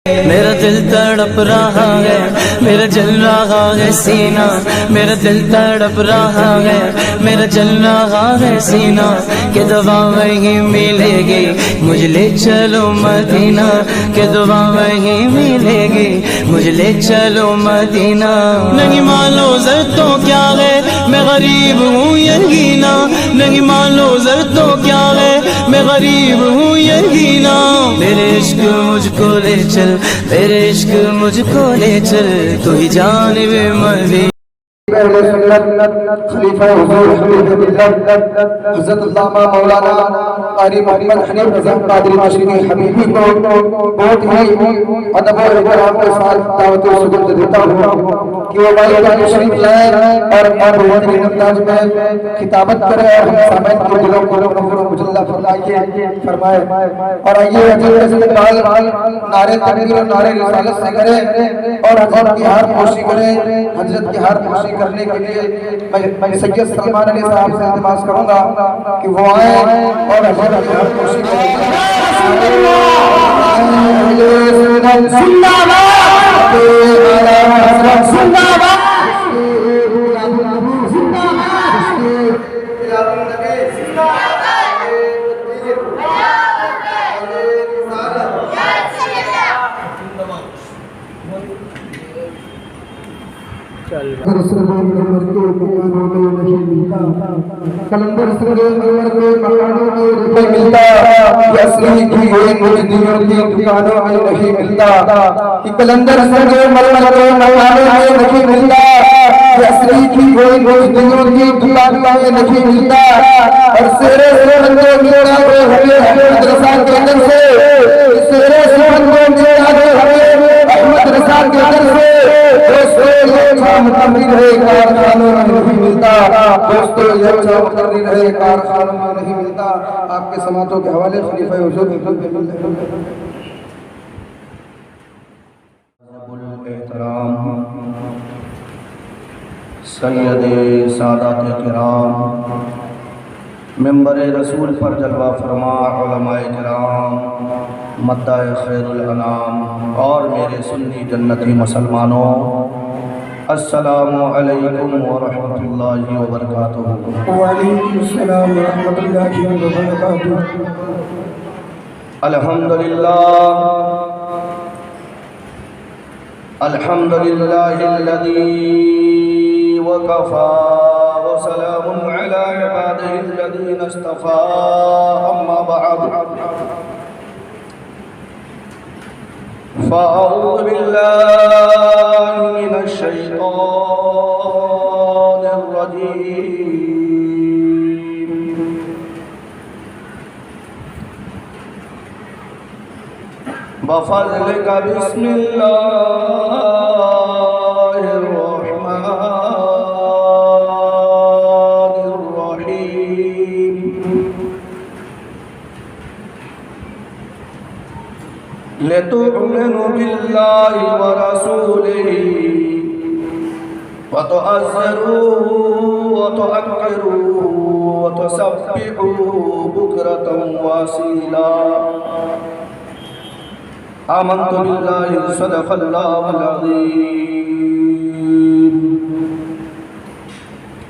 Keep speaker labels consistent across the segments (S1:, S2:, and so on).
S1: میرا دل تڑپ رہا ہے، میرا جل رہا ہے سینہ، میرا دل تڑپ رہا ہے، میرا جل رہا ہے سینہ، کہ دعا وہیں ملے گی مجھ لے چلو مدینہ، کہ دعا وہیں ملے گی مجھ لے چلو مدینہ۔ نہیں مانو زر تو کیا ہے میں غریب ہوں یہی نا، نہیں مانو زر تو کیا ہے میں غریب ہوں یہی نا، میرے عشق مجھ کو لے چل، میرے عشق مجھ کو لے چل، تو ہی جانب مدینہ۔
S2: خلیفہ حضور حضرت علامہ مولانا قاری محمد حنیف رضا قادری مشرقی حبیبی کو بہت ہی ادب و احترام کے ساتھ دعوت و سبقت دیتا ہوں کہ وہ بھائی کا تشریف لائے اور بہترین انداز میں خطابت کرے اور ہم سامعین کے دلوں کو منور و مجلہ فرمائے اور آئیے حضرت استقبال نعرے تکبیر اور نعرے رسالت سے کرے اور حضرت کی ہار پوشی کرے۔ حضرت کی ہار پوشی کرنے کے لیے میں سید سلمان علی صاحب سے التماس کروں گا کہ وہ آئیں اور حضرت کی ہار پوشی کریں۔ زندہ باد زندہ باد کلندر سنگے انور کے مکانوں میں نہیں ملتا، یہ اصلی کی ہوئی مجدیوں کی دکانوں میں نہیں ملتا، یہ کلندر سنگے انور کے مکانوں میں نہیں ملتا، یہ اصلی کی ہوئی مجدیوں کی دکانوں میں نہیں ملتا، اور سیرے سوہن کو ملتا ہے ہمیں مدرسہ کے اندر سے، سیرے سوہن کو ملتا ہے ہمیں احمد رضا کے اندر سے، دوستو یہ اچھا مقرر ہے کارخانوں میں نہیں ملتا، دوستو یہ اچھا مقرر ہے کارخانوں میں نہیں ملتا۔ آپ کے سماعتوں کے حوالے خلیفہ حضور
S3: احترام سید سادات کرام، ممبر رسول پر جلوہ فرما علماء کرام، مدعا خیر الانام اور میرے سنی جنتی مسلمانوں، السلام علیکم ورحمۃ اللہ وبرکاتہ۔
S2: وعلیکم السلام ورحمۃ اللہ وبرکاتہ۔
S3: الحمدللہ الحمدللہ الذی وکفا وسلام علی عبادہ الذین اصطفا، اما بعد فأعوذ بالله من الشيطان الرجيم، بفضلك بسم الله الرحمن الرحيم، لتؤمنوا بالله ورسوله وتعزروه وتوقروه وتسبحوه بكرة وأصيلا، آمنت بالله صدق الله العظيم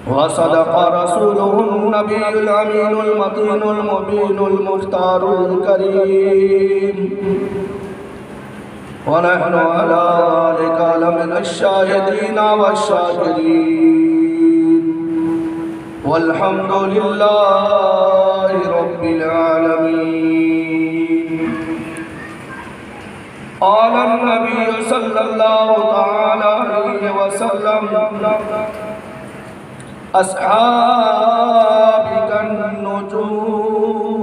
S3: وصدق رسوله النبي الأمين المتين المبين المختار الكريم، ونحن على ذلك لمن الشاهدين والشاكرين، والحمد لله رب العالمين۔ قال النبي صلى الله تعالى عليه وسلم: أصحابي كالنجوم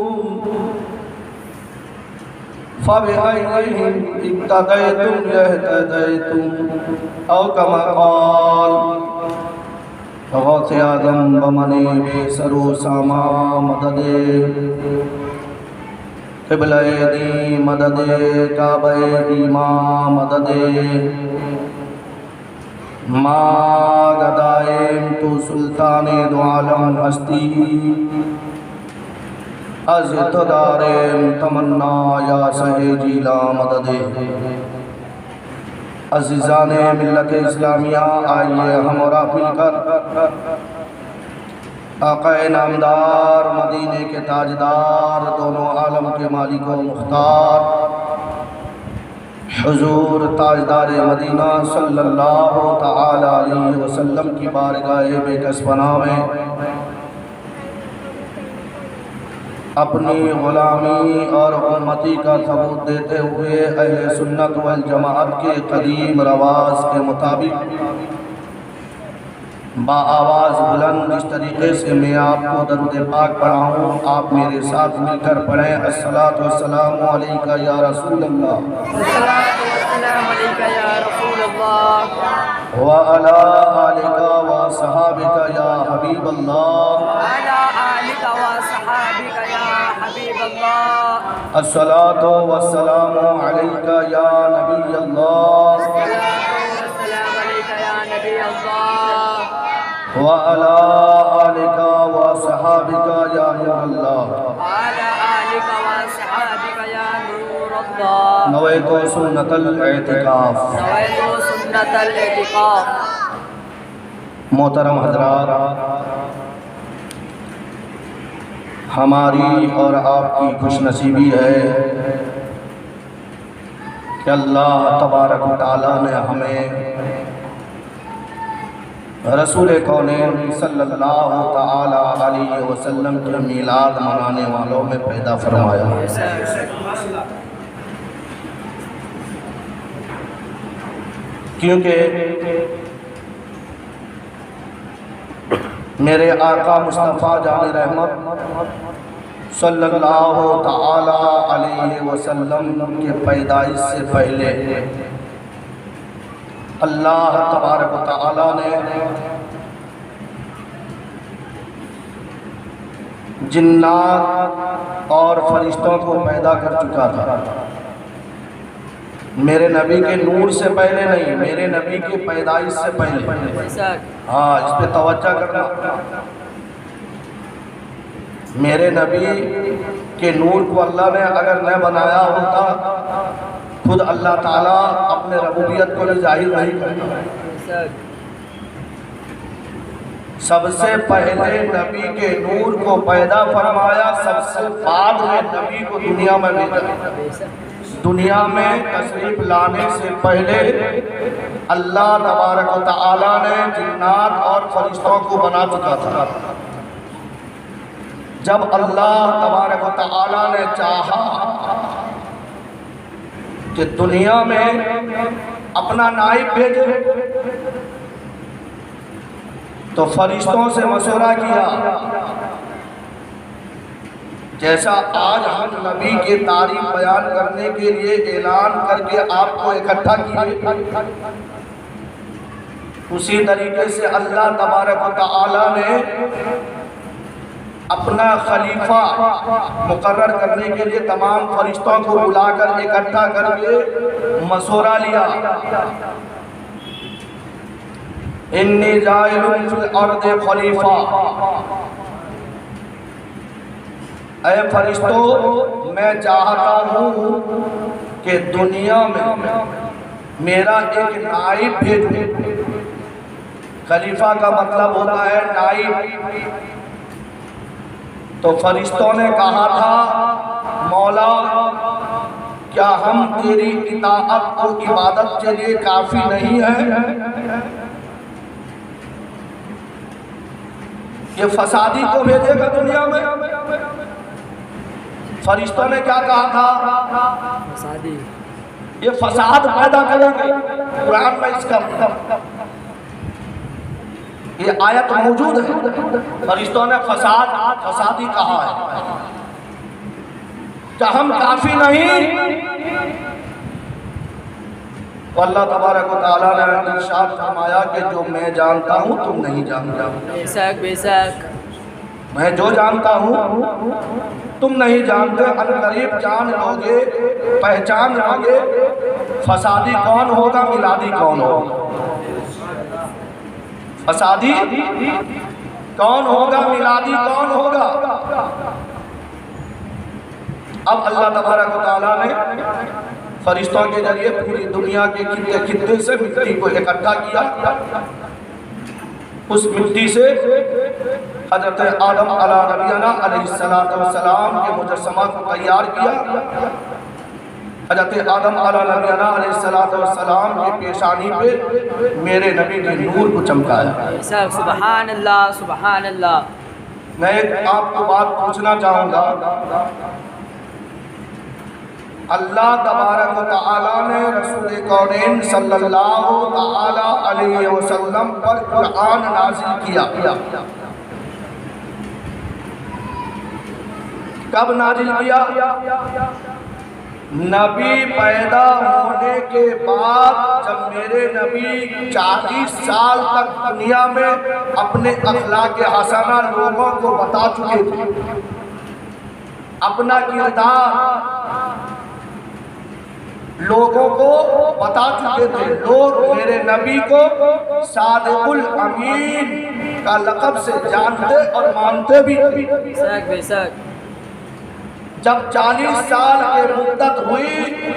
S3: فبأيهم اقتديتم اهتديتم، أو كما قال غوث آدم بمنی بے سرو ساما مدد قبلہ دی مدد کعبہ دی ماں مدد ماں گدائم تو سلطان دو عالم ہستی، از تو دارم تمنا یا سہ جیلا مدد عزیزان ملت اسلامیہ، آئیے ہم اور آپ مل کر آقا نامدار، مدینے کے تاجدار، دونوں عالم کے مالک و مختار حضور تاجدار مدینہ صلی اللہ تعالی علیہ وسلم کی بارگاہ بے کس پناہ میں اپنی غلامی اور امتی کا ثبوت دیتے ہوئے اہل سنت والجماعت کے قدیم رواج کے مطابق با آواز بلند جس طریقے سے میں آپ کو درود پاک پڑھاؤں، آپ میرے ساتھ مل کر پڑھیں۔ الصلاۃ والسلام علیکہ یا رسول اللہ،
S4: الصلاۃ والسلام علیکہ یا رسول اللہ،
S3: وعلی آلکہ وصحابکہ یا حبیب اللہ،
S4: وعلی آلکہ وصحابکہ یا حبیب اللہ،
S3: الصلاۃ والسلام علیکہ یا نبی اللہ،
S4: السلام علیکہ یا نبی اللہ،
S3: وعلی آلکہ وصحابکہ یا نور اللہ،
S4: وعلی آلکہ وصحابکہ یا نور اللہ،
S3: نویت سنت الاعتکاف۔
S4: نویت سنت الاعتکاف۔
S3: محترم حضرات، ہماری اور آپ کی خوش نصیبی ہے کہ اللہ تبارک و تعالیٰ نے ہمیں رسول کونین صلی اللہ تعالی علیہ وسلم کے میلاد منانے والوں میں پیدا فرمایا۔ کیونکہ میرے آقا مصطفیٰ جان رحمت صلی اللہ تعالی علیہ وسلم کے پیدائش سے پہلے اللہ تبارک و تعالی نے جنات اور فرشتوں کو پیدا کر چکا تھا، میرے نبی کے نور سے پہلے نہیں، میرے نبی کی پیدائش سے پہلے۔ ہاں، اس پہ توجہ کرنا۔ میرے نبی کے نور کو اللہ نے اگر نہ بنایا ہوتا، خود اللہ تعالیٰ اپنے ربوبیت کو ظاہر نہیں کرتا۔ سب سے پہلے نبی کے نور کو پیدا فرمایا، سب سے بعد میں نبی کو دنیا میں بھیجا۔ دنیا میں تشریف لانے سے پہلے اللہ تبارک و تعالیٰ نے جنات اور فرشتوں کو بنا چکا تھا۔ جب اللہ تبارک و تعالیٰ نے چاہا کہ دنیا میں اپنا نائب بھیجے تو فرشتوں سے مشورہ کیا، جیسا آج ہم نبی کی تعریف بیان کرنے کے لیے اعلان کر کے آپ کو اکٹھا کیے، اسی طریقے سے اللہ تبارک و تعالی نے اپنا خلیفہ مقرر کرنے کے لیے تمام فرشتوں کو بلا کر اکٹھا کر کے مشورہ لیا، انی جاعل فی الارض خلیفہ، اے فرشتوں میں چاہتا ہوں کہ دنیا میں میرا ایک نائب بھیجو۔ خلیفہ کا مطلب ہوتا ہے نائب۔ تو فرشتوں نے کہا تھا، مولا کیا ہم تیری اطاعت اور عبادت کے لیے کافی نہیں ہیں؟ یہ فسادی کو بھیجے گا دنیا میں؟ فرشتوں نے کیا کہا تھا؟ یہ فساد پیدا کریں گے۔ قرآن میں اس کا یہ آیت موجود ہے، فرشتوں نے فسادی کہا ہے۔ کیا ہم کافی نہیں؟ تو اللہ تبارک و تعالیٰ نے ارشاد فرمایا کہ جو میں جانتا ہوں تم نہیں جانتا،
S4: بے شک بے شک،
S3: میں جو جانتا ہوں تم نہیں جانتے۔ عنقریب جان لوگے، پہچان لوگے فسادی کون ہوگا، میلادی کون ہوگا۔ فسادی کون ہوگا، میلادی کون ہوگا۔ اب اللہ تبارک و تعالیٰ نے فرشتوں کے ذریعے پوری دنیا کے خطے خطے سے مٹی کو اکٹھا کیا، اس مٹی سے حضرت آدم علیہ نبینا علیہ السلام کے مجسمہ کو تیار کیا۔ حضرت آدم علیہ نبینا علیہ السلام کی پیشانی پہ میرے نبی کے نور کو چمکایا۔
S4: سبحان اللہ سبحان اللہ۔
S3: میں ایک آپ کو بات پوچھنا چاہوں گا، اللہ تبارک و تعالیٰ نے رسول کونین صلی اللہ تعالیٰ علیہ وسلم پر قرآن نازل کیا، کب نازل کیا؟ نبی پیدا ہونے کے بعد جب میرے نبی 40 سال تک دنیا میں اپنے اخلاق حسنہ لوگوں کو بتا چکے تھے، اپنا کردار لوگوں کو بتا چکے تھے، لوگ میرے نبی کو صادق الامین کا لقب سے جانتے اور مانتے بھی تھے۔
S4: بے شک
S3: جب 40 سال کی مدت ہوئی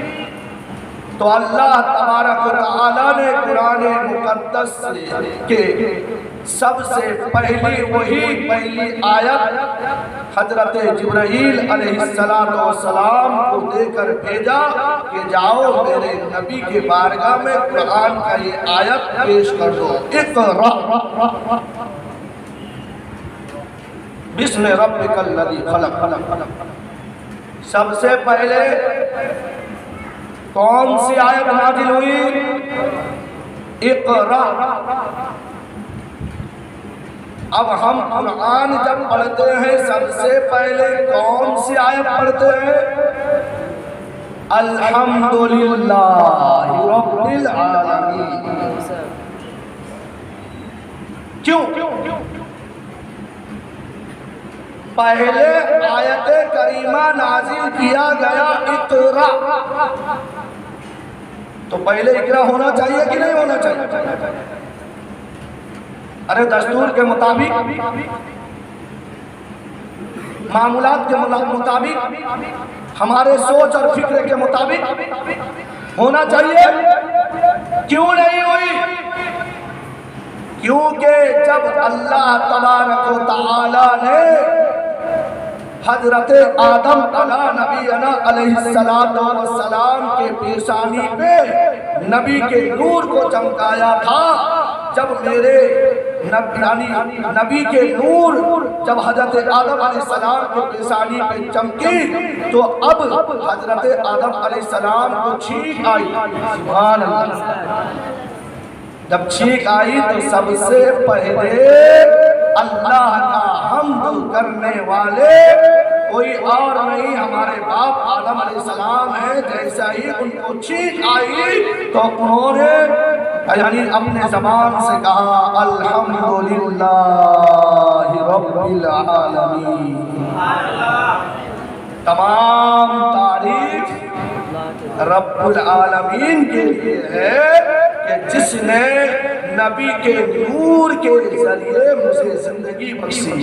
S3: تو اللہ تبارک و تعالیٰ نے قرآن مقدس کے سب سے پہلی آیت حضرت جبرائیل علیہ السلام کو دے کر بھیجا کہ جاؤ میرے نبی کے بارگاہ میں قرآن کا یہ آیت پیش کر دو، اقرأ بسم ربک الذی خلق۔ سب سے پہلے کون سی آیت نازل ہوئی؟ اقرأ۔ اب ہم قرآن جب پڑھتے ہیں سب سے پہلے کون سی آیت پڑھتے ہیں؟ الحمدللہ رب العالمین۔ کیوں؟ پہلے آیت کریمہ نازل کیا گیا اقرأ، تو پہلے اقرأ ہونا چاہیے کہ نہیں ہونا چاہیے؟ ارے دستور کے مطابق، معمولات کے مطابق، ہمارے سوچ اور فکر کے مطابق ہونا چاہیے، کیوں نہیں ہوئی؟ کیونکہ جب اللہ تبارک و تعالی نے حضرت آدم علیہ نبینا علیہ السلام کے پیشانی پہ نبی کے نور کو چمکایا تھا، جب میرے نبی کے نور جب حضرت آدم علیہ السلام کے پیشانی پہ چمکی تو اب حضرت آدم علیہ السلام کو چھینک آئی۔ سبحان اللہ۔ جب چھینک آئی تو سب سے پہلے اللہ کا حمد کرنے والے کوئی اور نہیں ہمارے باپ آدم علیہ السلام ہیں۔ جیسا ہی ان کو چھینک آئی تو انہوں نے یعنی اپنے زبان سے کہا الحمدللہ رب العالمین۔ تمام تعریف رب العالمین کے لیے ہے کہ جس نے نبی کے نور کے ذریعے مجھے زندگی بخشی۔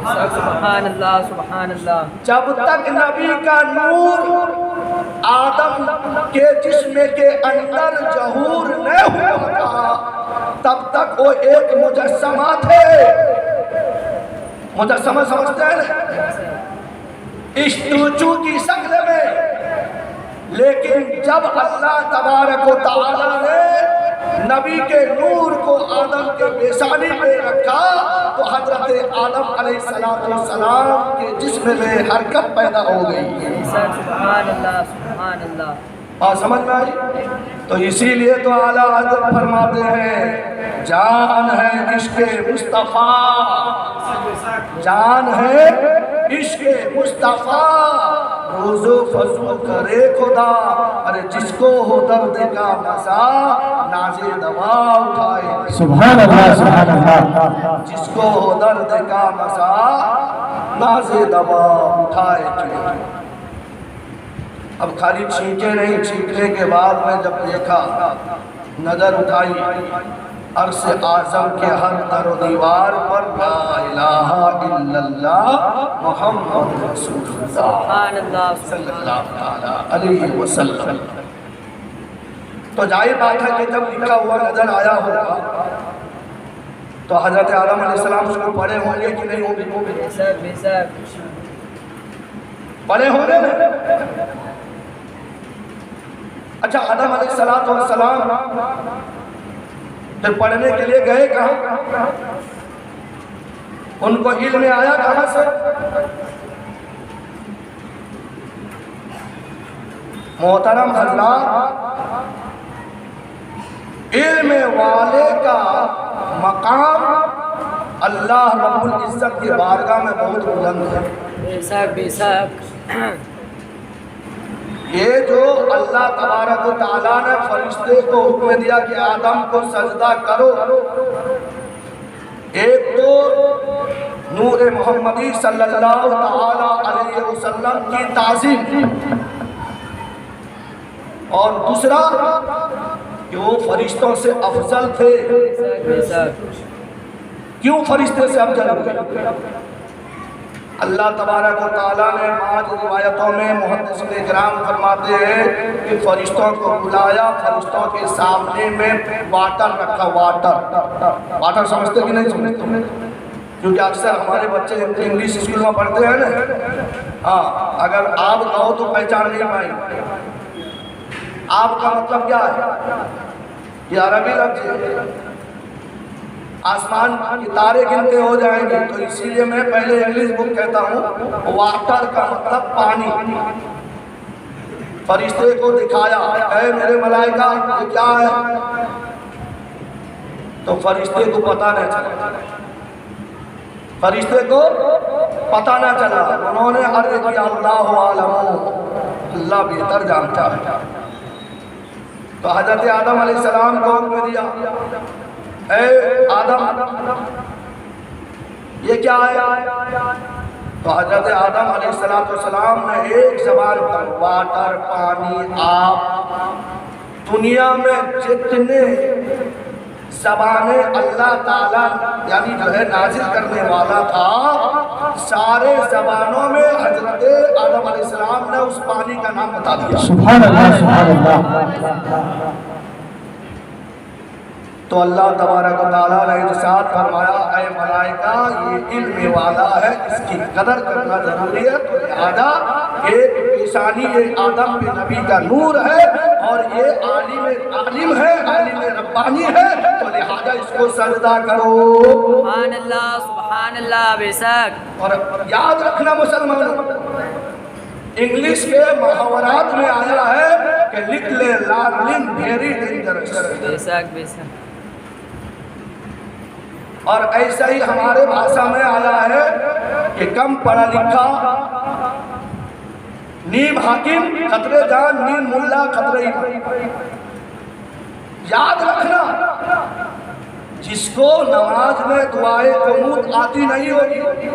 S4: سبحان اللہ سبحان اللہ۔
S3: جب تک نبی کا نور آدم کے جسم کے اندر ظہور نہ ہوا تھا تب تک وہ ایک مجسمہ تھے۔ مجسمہ سمجھتے ہیں اسٹوچو کی شکل میں، لیکن جب اللہ تبارک و تعالی نے نبی کے نور کو آدم کے پیشانی پہ رکھا تو حضرت آدم علیہ السلام کے جسم میں حرکت پیدا ہو گئی۔
S4: سبحان اللہ سبحان اللہ۔
S3: سمجھ میں آئی؟ تو اسی لیے تو اعلیٰ حضرت فرماتے ہیں جان ہے عشق مصطفیٰ، جان ہے عشق مصطفیٰ، روزو فضو کرے خدا، ارے جس کو ہو درد کا مزہ نازے دوا اٹھائے۔
S2: سبحان اللہ سبحان اللہ۔
S3: جس کو ہو درد کا مزہ نازے دوا اٹھائے۔ اب خالی چھینکے نہیں، چھینکنے کے بعد میں جب دیکھا، نظر اٹھائی، عرش اعظم کے ہر در و دیوار پر لا الہ الا اللہ محمد رسول اللہ
S4: سبحان اللہ
S3: صلی اللہ علیہ وسلم۔ تو ظاہر بات ہے کہ جب لکھا ہوا نظر آیا ہوگا تو حضرت آدم علیہ السلام اس کو پڑھے ہوں گے کہ نہیں ہوں گے؟
S4: بے شک بے شک
S3: پڑھے ہوں گے نا؟ اچھا آدم علیہ السلام پھر پڑھنے کے لیے گئے کہاں؟ ان کو علم آیا کہاں سے؟ محترم حضرات، علم والے کا مقام اللہ رب العزت کی بارگاہ میں بہت بلند ہے۔
S4: بے شک بے شک
S3: یہ جو اللہ تبارک و تعالیٰ نے فرشتے کو حکم دیا کہ آدم کو سجدہ کرو، ایک تو نور محمدی صلی اللہ تعالیٰ علیہ وسلم کی تعظیم، اور دوسرا کہ وہ فرشتوں سے افضل تھے۔
S4: بے شک
S3: کیوں فرشتے سے افضل ہوئے؟ اللہ تبارک و تعالیٰ نے بعض روایتوں میں محدثین کرام فرماتے ہیں کہ فرشتوں کو بلایا، فرشتوں کے سامنے میں واٹر رکھا۔ واٹر سمجھتے کہ نہیں سمجھتے؟ کیونکہ اکثر ہمارے بچے انگلش اسکول میں پڑھتے ہیں نا، ہاں اگر آپ کہو تو پہچان نہیں پائیں گے۔ آپ کا مطلب کیا ہے؟ یہ عربی لفظ ہے، آسمان کی تارے گنتے ہو جائیں گے، تو اسی لیے میں پہلے انگلش بک کہتا ہوں۔ واٹر کا مطلب پانی۔ فرشتے کو دکھایا، اے میرے ملائکہ یہ کیا ہے؟ تو فرشتے کو پتہ نہ چلا، فرشتے کو پتہ نہ چلا، انہوں نے عرض کیا اللہ عالم، اللہ بہتر جانتا ہے۔ تو حضرت آدم علیہ السلام کو حکم دیا، اے آدم یہ کیا ہے؟ تو حضرت آدم علیہ السلام نے ایک زبان پر واٹر، پانی، آب، دنیا میں جتنے زبانیں اللہ تعالیٰ یعنی جو ہے نازل کرنے والا تھا، سارے زبانوں میں حضرت آدم علیہ السلام نے اس پانی کا نام بتا دیا۔
S2: سبحان اللہ سبحان اللہ۔
S3: تو اللہ تبارک و تعالیٰ نے ارشاد فرمایا، اے ملائکہ یہ علم والا ہے، اس کی قدر کرنا ضروری ہے، تو لہذا ایک پیشانی یہ آدم کے نبی کا نور ہے، اور یہ عالم ہے، عالم ربانی ہے، تو لہذا اس کو سجدہ کرو۔
S4: سبحان اللہ بے شک۔
S3: اور یاد رکھنا مسلمانوں، انگلش کے محاورات میں آیا ہے کہ لٹل لارننگ ویری ڈینجرس۔
S4: بے شک بے شک۔
S3: اور ایسا ہی ہمارے بھاشا میں آیا ہے کہ کم پڑھا لکھا نیم حاکم خطرے جان، نیم ملا خطرے ایمان۔ یاد رکھنا، جس کو نماز میں دعائے قنوت آتی نہیں ہوگی،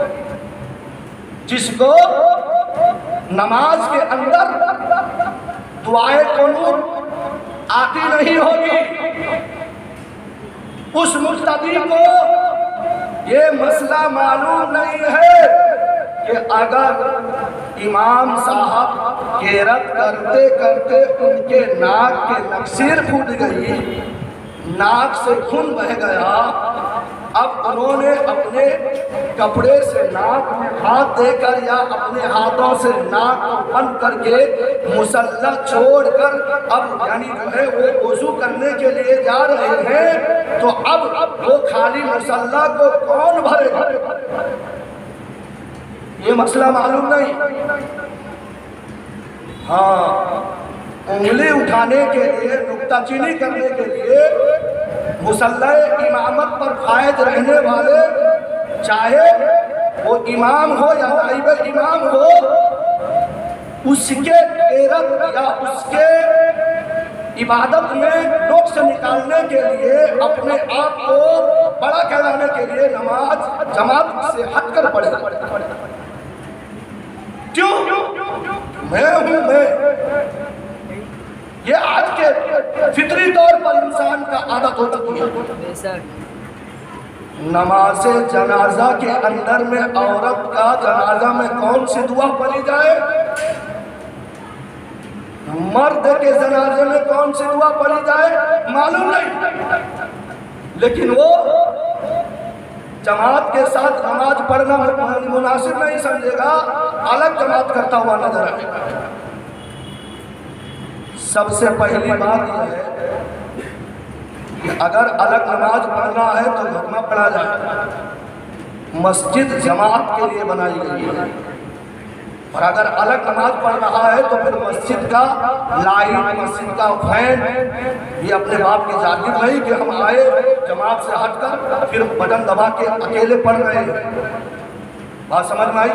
S3: جس کو نماز کے اندر دعائے قنوت آتی نہیں ہوگی، اس مقتدی کو یہ مسئلہ معلوم نہیں ہے کہ اگر امام صاحب قرات کرتے کرتے ان کے ناک کے نکسیر پھوٹ گئی، ناک سے خون بہ گیا، اب انہوں نے اپنے کپڑے سے ناک میں ہاتھ دے کر یا اپنے ہاتھوں سے ناک کو بند کر کے مصلی چھوڑ کر اب یعنی جو ہے وہ وضو کرنے کے لیے جا رہے ہیں، تو اب وہ خالی مصلی کو کون بھرے گا؟ یہ مسئلہ معلوم نہیں۔ ہاں، انگلی اٹھانے کے لیے، نکتہ چینی کرنے کے لیے مصلی امامت پر فائز رہنے والے، چاہے وہ امام ہو یا نائب امام ہو، اس کے قرات یا اس کے عبادت میں نقص نکالنے کے لیے، اپنے آپ کو بڑا کہلانے کے لیے نماز جماعت سے ہٹ کر پڑھے۔ کیوں؟ میں ہوں میں، یہ آج کے فطری طور پر انسان کا عادت ہو چکی ہے۔ نماز جنازہ کے اندر میں عورت کا جنازہ میں کون سی دعا پڑھی جائے؟ مرد کے جنازے میں کون سی دعا پڑھی جائے معلوم نہیں، لیکن وہ جماعت کے ساتھ نماز پڑھنا مناسب نہیں سمجھے گا، الگ جماعت کرتا ہوا نظر آئے گا۔ سب سے پہلی بات یہ ہے کہ اگر الگ نماز پڑھنا ہے تو گھر میں پڑھا جائے، مسجد جماعت کے لیے بنائی گئی ہے، اور اگر الگ نماز پڑھ رہا ہے تو پھر مسجد کا لائٹ، مسجد کا فین یہ اپنے باپ کی جاگیر نہیں کہ ہم آئے جماعت سے ہٹ کر پھر بٹن دبا کے اکیلے پڑھ رہے ہیں۔ بات سمجھ میں آئی؟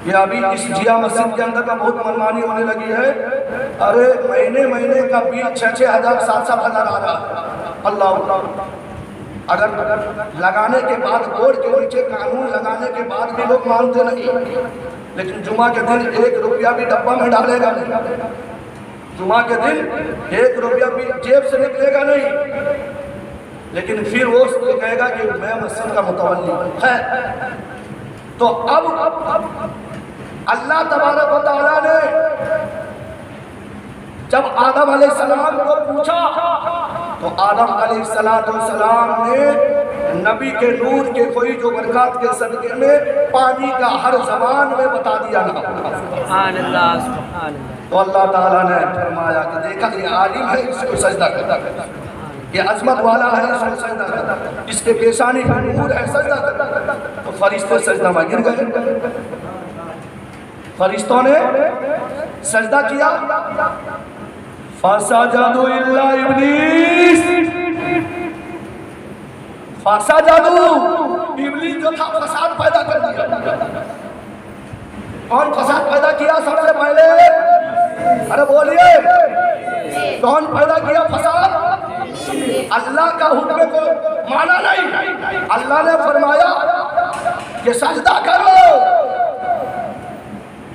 S3: کہ ابھی اس جیا مسجد کے اندر کا بہت منمانی ہونے لگی ہے، ارے مہینے کا بل 6,000 7,000 آ رہا ہے۔ اللہ اگر لگانے کے بعد بورڈ کے نیچے قانون لگانے کے بعد بھی لوگ مانتے نہیں، لیکن جمعہ کے دن 1 روپیہ بھی ڈبہ میں ڈالے گا نہیں، جمعہ کے دن 1 روپیہ بھی جیب سے نکلے گا نہیں، لیکن پھر وہ کہے گا کہ میں مسجد کا متولی ہے۔ تو اب اللہ تبارک و تعالیٰ نے جب آدم علیہ السلام کو پوچھا تو آدم علیہ السلام نے نبی کے نور کے کوئی جو برکات کے صدقے میں پانی کا ہر زبان میں بتا دیا نا۔
S4: سبحان اللہ سبحان اللہ۔
S3: تو اللہ تعالیٰ نے فرمایا کہ دیکھا یہ عالم ہے، اس کو سجدہ کرتا، یہ عظمت والا ہے، اس کو سجدہ کرتا، اس کے پیشانی پر نور ہے، سجدہ کرتا۔ تو فرشتے سجدہ میں گر گئے، فرشتوں نے سجدہ کیا، فَسَجَدُوا إِلَّا إِبْلِيسَ، فَسَجَدُوا، ابلیس جو تھا فساد پیدا کر دیا۔ کون فساد پیدا کیا سب سے پہلے؟ ارے بولیے، کون پیدا کیا فساد؟ اللہ کا حکم کو مانا نہیں، اللہ نے فرمایا کہ سجدہ کرو،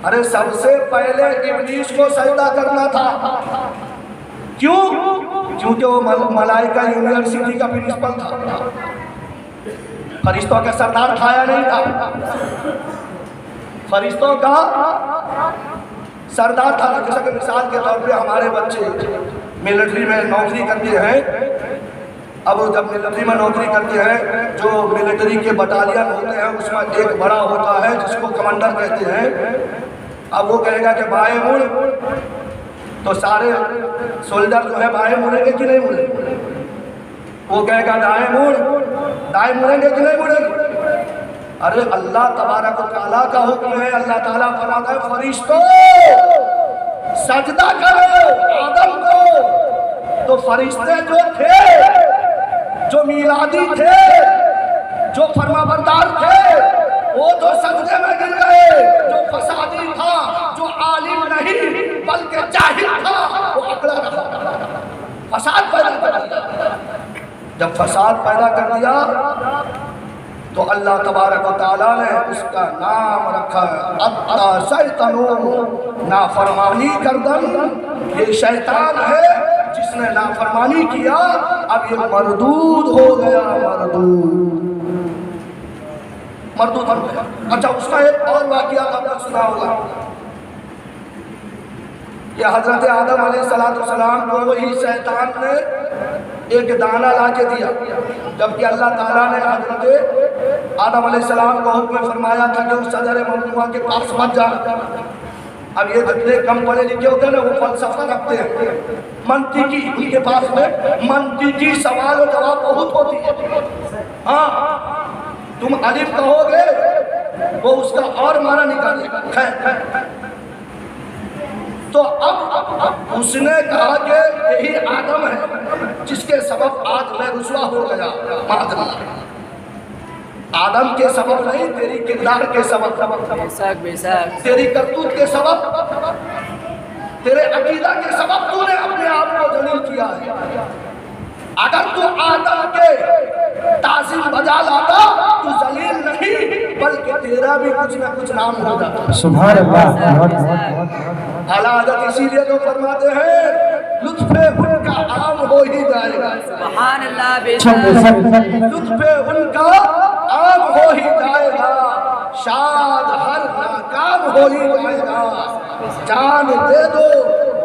S3: ارے سب سے پہلے ابلیس کو سجدہ کرنا تھا۔ کیوں؟ کیونکہ وہ ملائکہ یونیورسٹی کا پرنسپل تھا، فرشتوں کا سردار کھایا نہیں تھا، فرشتوں کا سردار تھا۔ جیسا کہ مثال کے طور پہ ہمارے بچے ملٹری میں نوکری کرتے ہیں، اب جب ملٹری میں نوکری کرتے ہیں جو ملٹری کے بٹالین ہوتے ہیں اس میں ایک بڑا ہوتا ہے جس کو کمانڈر کہتے ہیں، اب وہ کہے گا کہ بائیں مڑ، تو سارے سولجر جو ہے بائیں مڑیں گے کہ نہیں مڑیں گے؟ وہ کہے گا دائیں مڑ، دائیں مڑیں گے کہ نہیں مڑیں گے؟ ارے اللہ تبارک و تعالیٰ کا حکم ہے، اللہ تعالیٰ فرماتا ہے فرشتوں سجدہ کرو آدم کو۔ تو فرشتے جو تھے، جو میلادی تھے، جو فرما بردار تھے، وہ تو سجدے میں گر گئے۔ جو فسادی تھا، جو عالم نہیں بلکہ جاہل تھا، وہ اکڑا رہا، فساد پیدا کر دیا۔ جب فساد پیدا کر دیا تو اللہ تبارک و تعالیٰ نے اس کا نام رکھا شیطان، نافرمانی کردن، یہ شیطان ہے جس نے نافرمانی کیا، اب یہ مردود ہو گیا، مردود ہو گیا۔ اچھا اس کا ایک اور واقعہ آپ نے سنا ہوگا کہ حضرت آدم علیہ السلام کو وہی شیطان نے ایک دانہ لا کے دیا، جبکہ اللہ تعالیٰ نے حضرت آدم علیہ السلام کو حکم فرمایا تھا کہ اس شجر ممنوعہ کے پاس مت جانا۔ اب یہ جتنے کم پڑھے لکھے ہوتے ہیں نا وہ فلسفہ رکھتے ہیں، منطقی، ان کے پاس میں منطقی سوال و جواب بہت ہوتی ہے۔ ہاں تم الف کہو گے وہ اس کا اور معنی نکالے گا، خیر۔ تو اب اس نے کہا کہ یہی آدم ہے جس کے سبب آج میں رسوا ہو گیا، معاذ اللہ۔ آدم کے سبب نہیں، تیری کردار کے سبب،
S4: بے شک
S3: تیری کرتوت کے سبب، تیرے عقیدہ کے سبب تو نے اپنے آپ کو ذلیل کیا ہے۔ اگر تو آدم کے تعظیم بجا لاتا تو ذلیل نہیں بلکہ تیرا بھی کچھ نہ کچھ نام ہو جاتا۔
S2: سبحان اللہ۔
S3: اعلیٰ حضرت اسی لیے تو فرماتے ہیں لطف ان کا عام ہو ہی جائے گا،
S4: سبحان اللہ، بے شک
S3: لطف ان کا عام ہو ہی جائے گا، شاد ہر ناکام ہو ہی جائے گا، جان دے دو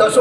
S3: 10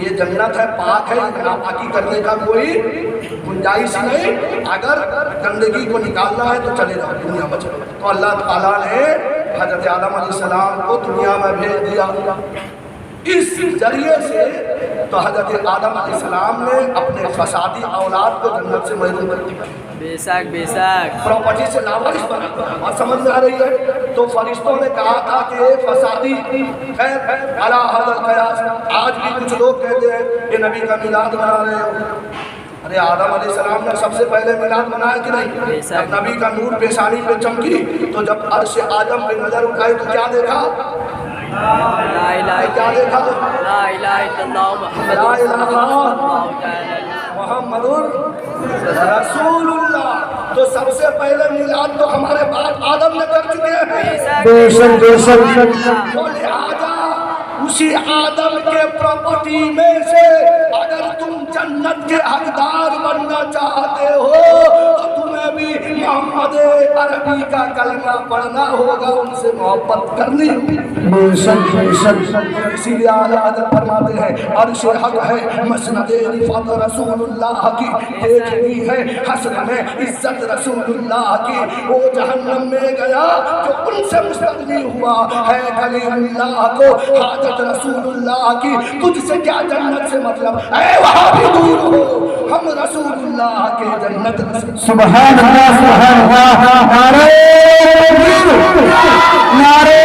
S3: یہ جنت ہے، پاک ہے، ناپاکی کرنے کا کوئی گنجائش نہیں. اگر گندگی کو نکالنا ہے تو چلے جاؤ دنیا میں چلو. تو اللہ تعالیٰ نے حضرت آدم علیہ السلام کو دنیا میں بھیج دیا. اس ذریعے سے تو حضرت آدم علیہ السلام نے اپنے فسادی اولاد کو جنت سے محروم کر دیا.
S4: بے شک بے شک.
S3: پراپرٹی سے لاوارث بنا دیا. بات سمجھ میں آ رہی ہے؟ تو فرشتوں نے کہا تھا کہ فسادی خیر علی ھذا القیاس. آج بھی کچھ لوگ کہتے ہیں کہ نبی کا میلاد منا رہے ہو. ارے آدم علیہ السلام نے سب سے پہلے میلاد منایا کہ نہیں؟ جب نبی کا نور پیشانی پہ چمکی تو جب عرش آدم پہ نظر اٹھائی تو کیا دیکھا؟
S4: لا الہ
S3: کیا دیکھا؟
S4: لا الہ الا اللہ محمد
S3: لا الہ
S4: رسول اللہ.
S3: محمد رسول اللہ. تو سب سے پہلے میلاد تو ہمارے باپ آدم نے کر چکے ہیں.
S2: بے شک بے شک.
S3: تو لہذا اسی آدم کے پراپرٹی میں سے اگر تم جنت کے حقدار بننا چاہتے ہو تو تمہیں بھی محمد عربی کا کلمہ پڑھنا ہوگا، ان سے محبت کرنی ہوگی.
S2: بے شک بے شک.
S3: اسی لیے اعلیٰ حضرت فرماتے ہیں عرش حق ہے، مسند رفعت رسول اللہ کی دیکھنی ہے، حسن میں عزت رسول اللہ کی. وہ جہنم میں گیا جو ان سے مستغنی ہوا ہے کلیم اللہ کو حاجت رسول اللہ کی. تجھ سے کیا جنت سے مطلب، اے وہاں بھی دور ہو، ہم رسول اللہ کے جنت نصیب.
S2: سبحان اللہ سبحان اللہ. نعرہ تکبیر، نعرہ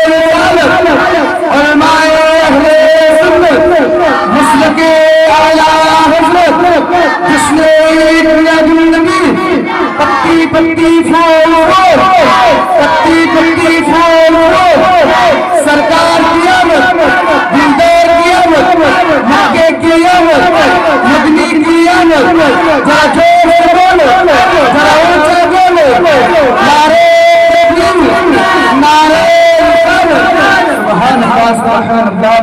S2: رسالت. علماء اہل سنت مسلک اعلیٰ حضرت جس نے میلاد النبی پتی پتی پھول ہو، پتی پتی پھول ہو، سرکار کی آمد، دلدار کی آمد، مکے کی آمد، مدنی کی آمد. ذرا زور سے بولو، ذرا اونچا بولو. نعرہ تکبیر، نعرہ رسالت. سبحان اللہ سبحان اللہ.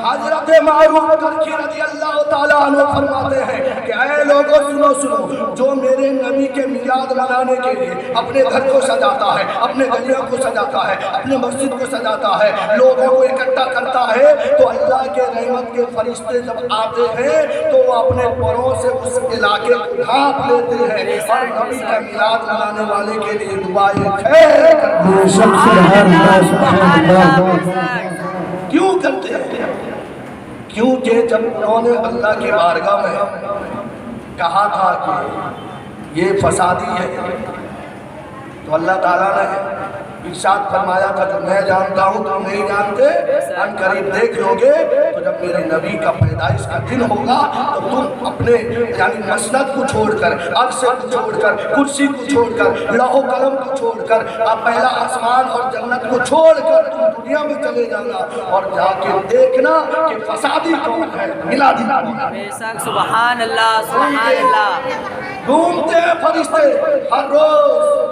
S3: حضرت معروف کرکی رضی اللہ تعالیٰ عنہ فرماتے ہیں کہ اے لوگوں سنو سنو، جو میرے نبی کے میلاد منانے کے لیے اپنے گھر کو سجاتا ہے، اپنے گلیوں کو سجاتا ہے، اپنے مسجد کو سجاتا ہے، لوگوں کو اکٹھا کرتا ہے، تو اللہ کے رحمت کے فرشتے جب آتے ہیں تو وہ اپنے پروں سے اس علاقے کو ڈھانپ لیتے ہیں اور نبی کا میلاد منانے والے کے لیے دعائیں خیر کرتے ہیں.
S2: بے شک سبحان اللہ سبحان اللہ.
S3: کیوں کرتے ہیں؟ کیونکہ جب انہوں نے اللہ کی بارگاہ میں کہا تھا کہ یہ فسادی ہے تو اللہ تعالیٰ نے ارشاد فرمایا تھا جو میں جانتا ہوں تم نہیں جانتے، ان قریب دیکھ لو گے. تو جب میرے نبی کا پیدائش کا دن ہوگا تو تم اپنے یعنی مسند کو چھوڑ کر، عرش کو چھوڑ کر، کرسی کو چھوڑ کر، لوح و قلم کو چھوڑ کر، اب پہلا آسمان اور جنت کو چھوڑ کر تم دنیا میں چلے جانا اور جا کے دیکھنا کہ فسادی کون ہے، میلادی کون ہے.
S4: بے شک. سبحان اللہ سبحان اللہ.
S3: گھومتے ہیں فرشتے ہر روز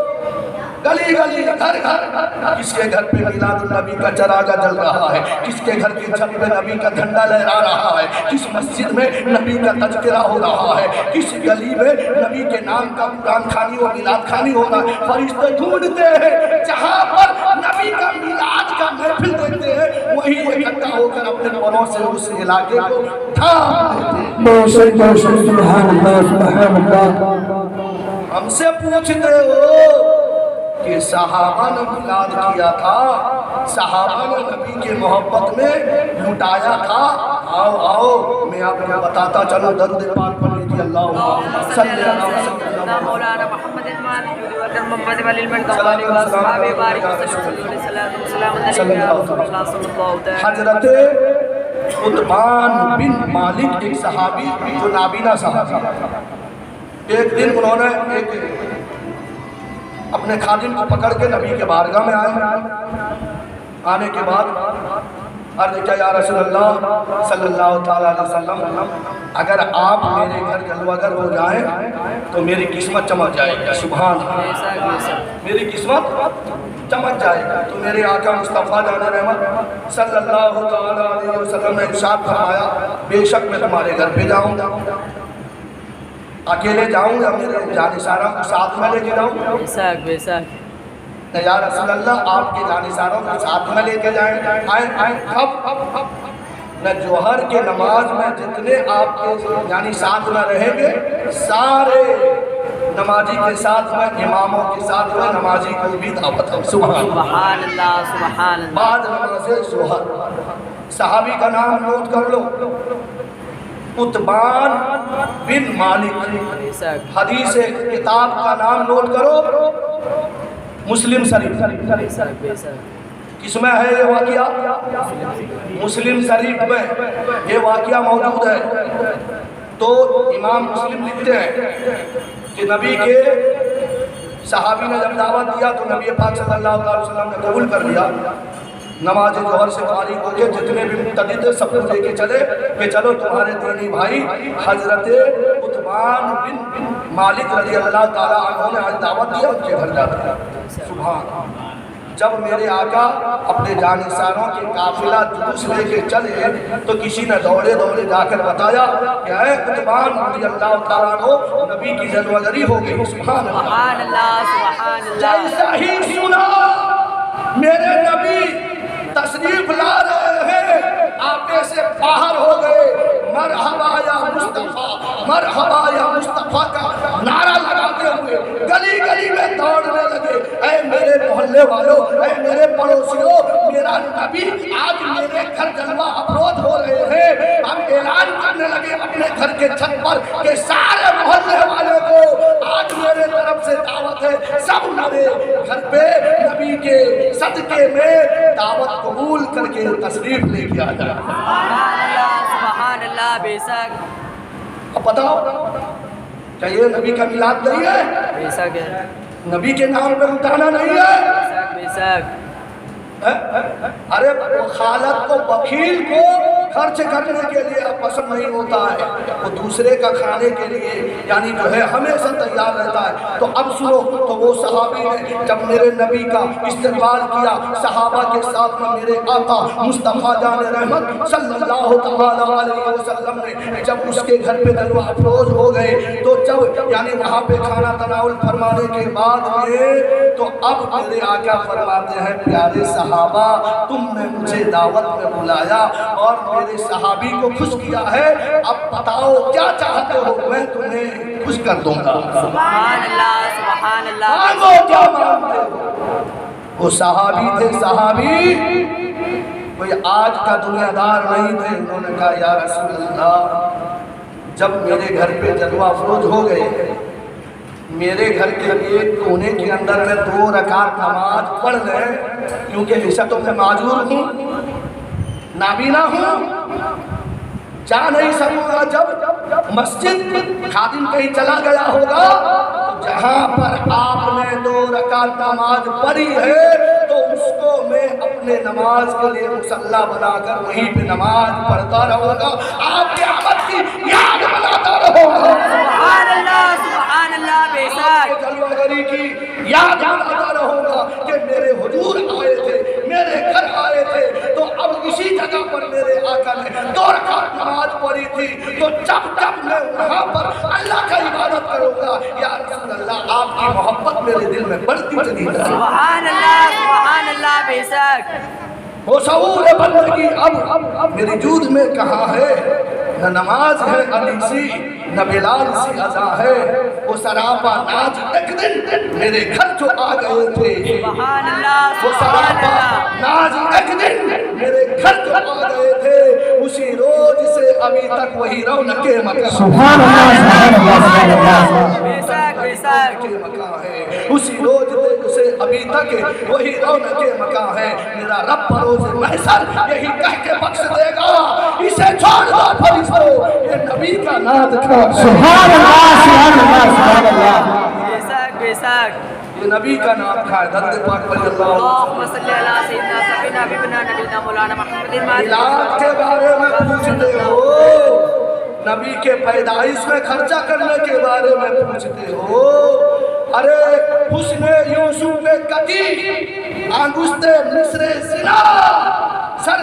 S3: گلی گلی گھر گھر. کس کے گھر پہ میلاد النبی کا چراغا جل رہا ہے، کس کے گھر کی چھت پہ نبی کا جھنڈا لہرا رہا ہے، کس مسجد میں نبی کا تذکرہ ہو رہا ہے، کس گلی میں نبی کے نام کا قرآن خوانی و میلاد خوانی ہو رہا ہے. فرشتے ڈھونڈتے ہیں جہاں پر نبی کا میلاد کا محفل دیتے ہیں وہیں اکٹھا ہو کر اپنے پروں سے اس علاقے کو ڈھانپ دیتے ہیں.
S2: بے شک بے شک سبحان اللہ سبحان اللہ.
S3: ہم سے پوچھتے ہو کہ صحابہ نے میلاد کیا تھا، صحابہ نے نبی کے محبت میں لٹایا تھا. آؤ آؤ میں آپ کو بتاتا چلو، درود پاک پڑھ لیجیے. اللہ صلی اللہ علیہ وسلم.
S4: مولانا محمد المالک محمد ولی المنتقال واصحاب بارک
S3: حضرت عتبان بن مالک ایک صحابی جو نابینا صحابی، ایک دن انہوں نے ایک اپنے خادم کو پکڑ کے نبی کے بارگاہ میں آئے. آنے کے بعد عرض کیا یا رسول اللہ صلی اللہ تعالیٰ علیہ وسلم، اگر آپ میرے گھر جلوگر ہو جائیں تو میری قسمت چمک جائے گی. سبحان اللہ، میری قسمت چمک جائے گی. تو میرے آقا مصطفیٰ جان رحمت صلی اللہ تعالیٰ علیہ وسلم نے ارشاد فرمایا بے شک میں تمہارے گھر پہ جاؤں گا. اکیلے جاؤں یا میرے جانشاروں کو ساتھ میں لے کے جاؤں؟
S4: بے شک بے شک.
S3: یا رسول اللہ آپ کے جانشاروں کو ساتھ میں لے کے جائیں. آئیں آئیں. اب نہ جوہر کے نماز میں جتنے آپ کے یعنی ساتھ میں رہیں گے سارے نمازی کے ساتھ میں اماموں کے ساتھ میں نمازی کو بھی دعوت ہے.
S4: سبحان اللہ سبحان اللہ.
S3: بعد نماز ظہر صحابی کا نام نوٹ کر لو عتبان بن مالک. حدیث کتاب کا نام نوٹ کرو مسلم شریف. کس میں ہے یہ واقعہ؟ مسلم شریف میں یہ واقعہ موجود ہے. تو امام مسلم لکھتے ہیں کہ نبی کے صحابی نے جب دعوت دیا تو نبی پاک صلی اللہ علیہ وسلم نے قبول کر لیا. نماز ظہر سے فارغ ہو کے جتنے بھی مقتدی تھے سب کو لے کے چلے کہ چلو تمہارے دینی بھائی حضرت عتبان بن مالک رضی اللہ تعالیٰ عنہ نے آج دعوت دیا ان کے گھر جاتے ہیں. سبحان. جب میرے آقا اپنے جانثاروں کے قافلہ جلوس لے کے چلے تو کسی نے دوڑے دوڑے جا کر بتایا کہ اے عتبان رضی اللہ تعالیٰ عنہ نبی کی جلوگری ہو گئی. سبحان اللہ
S4: سبحان اللہ.
S3: جیسا ہی سنا میرے نبی تشریف لا رہے ہیں آپے سے باہر ہو گئے مرحبا یا مصطفیٰ مرحبا یا مصطفیٰ کا نعرہ لگاتے ہوئے گلی گلی میں دوڑنے لگے. اے میرے محلے والوں اے میرے پڑوسیوں میرا نبی آج میرے گھر جلوہ افروز ہو رہے ہیں. ہم اعلان کرنے لگے اپنے گھر کے چھت پر کہ سارے محلے والوں کو آج میرے طرف سے دعوت ہے. سب میرے گھر پہ نبی کے صدقے میں دعوت قبول کر کے تشریف لے کے آ جائے.
S4: سبحان اللہ. بے شک.
S3: اب بتاؤ کیا یہ نبی کا میلاد نہیں ہے؟
S4: بے شک ہے.
S3: نبی کے نام پہ اٹھانا نہیں ہے؟
S4: بے شک.
S3: ارے خالق کو بخیل کو خرچ کرنے کے لیے پسند نہیں ہوتا ہے وہ دوسرے کا کھانے کے لیے یعنی جو ہے ہمیشہ تیار رہتا ہے. تو اب سنو تو وہ صحابی نے جب میرے نبی کا استقبال کیا صحابہ کے ساتھ میں میرے آقا مصطفیٰ جان رحمت صلی اللہ تعالیٰ علیہ وسلم نے جب اس کے گھر پہ جلوہ افروز ہو گئے تو جب یعنی وہاں پہ کھانا تناول فرمانے کے بعد میں تو اب میرے آقا فرماتے ہیں پیارے صحابہ تم نے مجھے دعوت میں بلایا اور میرے صحابی کو خوش کیا ہے اب بتاؤ کیا چاہتے ہو میں تمہیں خوش کر دوں گا.
S4: سبحان اللہ سبحان اللہ.
S3: مانگو کیا مانگتے ہو. وہ صحابی تھے صحابی کوئی آج کا دنیا دار نہیں تھے. انہوں نے کہا یا رسول اللہ جب میرے گھر پہ جلوہ افروز ہو گئے میرے گھر کے ایک کونے کے اندر میں 2 رکعت نماز پڑھ لیں کیونکہ ہمیشہ تو میں معذور ہوں نابینا ہوں جا نہیں سکوں گا. جب مسجد خادم کہیں چلا گیا ہوگا تو جہاں پر آپ نے 2 رکعت نماز پڑھی ہے تو اس کو میں اپنے نماز کے لیے مصلی بنا کر وہیں پہ نماز پڑھتا رہوں گا آپ کی آمد کی یاد بناتا رہوں گا.
S4: سبحان اللہ سبحان اللہ. بے شک.
S3: جلوہ گری کی یاد بناتا رہوں گا کہ میرے حضور آئے تھے میرے گھر آئے تھے تو اب اسی جگہ پر میرے آقا نے 2 رکعت نماز پڑھی تھی تو جب جب میں وہاں پر اللہ کا عبادت کروں گا یا رسول اللہ آپ کی محبت میرے دل میں بڑھتی چلی جائے.
S4: سبحان اللہ سبحان اللہ. بے شک.
S3: وہ شعور بندگی اب میری جود میں کہاں ہے نہ نماز ہے علی سی نہ بلال سی عزا ہے وہ سراپا ناز ایک دن میرے گھر جو آ گئے تھے
S4: سبحان اللہ
S3: وہ
S4: سبحان
S3: سراپا
S4: اللہ.
S3: ناز ایک دن میرے گھر جو آ گئے تھے اسی روز سے ابھی تک وہی رونق مکان.
S2: سبحان اللہ سبحان اللہ.
S4: بے شک بے شک.
S3: مکان ہے اسی روز سے ابھی تک وہی رونق مکان ہے. میرا رب بروز محشر یہی کہہ کے بخش دے گا اسے چھوڑ دو فرشتوں یہ نبی کا نام تھا.
S2: سبحان اللہ سبحان اللہ سبحان اللہ.
S4: بے شک بے شک.
S3: یہ نبی کا نام تھا درد پاک پڑھ اللہ.
S4: اللہم صلی علی سیدنا سبینا ببنا نبینا مولانا محمد
S3: میلاد کے بارے میں پوچھتے ہو نبی کے پیدائش میں خرچہ کرنے کے بارے میں پوچھتے ہو. ارے حسن یوسف کتی انگشت مصر زنا سر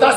S3: 10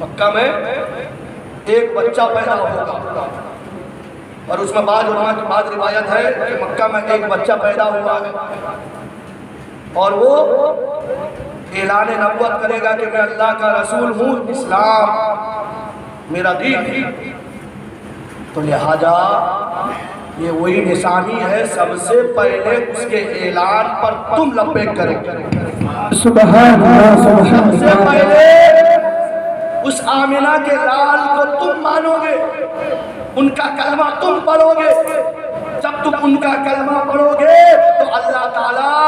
S3: مکہ میں ایک بچہ پیدا ہوگا، اور اس میں بعض علماء کی بعض روایت ہے کہ مکہ میں ایک بچہ پیدا ہوا ہے اور وہ اعلان نبوت کرے گا کہ میں اللہ کا رسول ہوں، اسلام میرا دین ہے۔ تو لہذا یہ وہی نشانی ہے، سب سے پہلے اس کے اعلان پر تم لبیک کرو۔
S2: سبحان اللہ سبحان
S3: سب سے
S2: اللہ
S3: پہلے اس آمنہ کے لال کو تم مانو گے، ان کا کلمہ تم پڑھو گے۔ جب تم ان کا کلمہ پڑھو گے تو اللہ تعالیٰ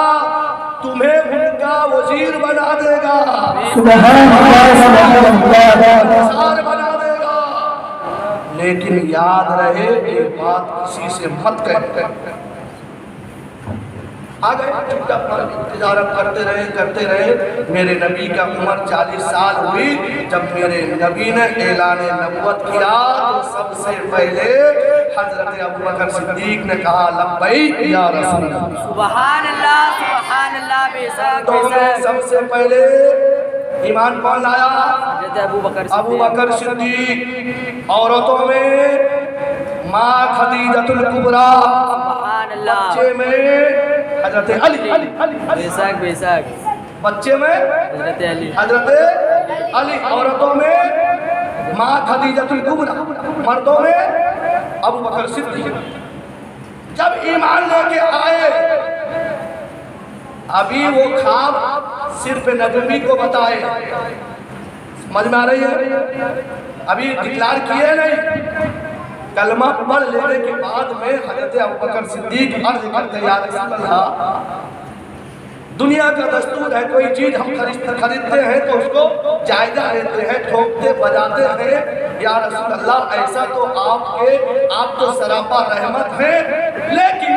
S3: تمہیں ان کا وزیر بنا دے گا،
S2: سبحان اللہ سبحان اللہ
S3: سار بنا دے گا۔ لیکن یاد رہے ایک بات کسی سے مت کہہ، آگے چپ چاپ تجارت کرتے رہے۔ میرے نبی کا عمر 40 سال ہوئی، جب میرے نبی نے اعلان نبوت کیا تو سب سے پہلے حضرت ابوبکر صدیق نے کہا لبیک یا رسول اللہ۔
S4: سبحان اللہ بے شک
S3: تو سب سے پہلے ایمان کون لایا؟
S4: حضرت
S3: ابوبکر صدیق۔ عورتوں میں ماں خدیجۃ الکبریٰ،
S4: سبحان اللہ
S3: بچے میں حضرت علی،
S4: بے شک بے شک
S3: بچے میں
S4: حضرت علی
S3: حضرت علی، عورتوں میں ماں خدیجۃ الکبریٰ، مردوں میں ابوبکر صدیق۔ جب ایمان لے کے آئے ابھی وہ خواب صرف نجمی کو بتائے، سمجھ میں آ رہی ہے؟ ابھی ڈکلار کیے نہیں، کلمہ پڑھ لینے کے بعد میں حضرت ابوبکر صدیق عرض کرتے یا رسول اللہ، دنیا کا دستور ہے کوئی چیز ہم خریدتے ہیں تو اس کو جائزہ لیتے ہیں، ٹھوکتے بجاتے ہیں، یا رسول اللہ ایسا تو آپ تو سراپا رحمت ہیں، لیکن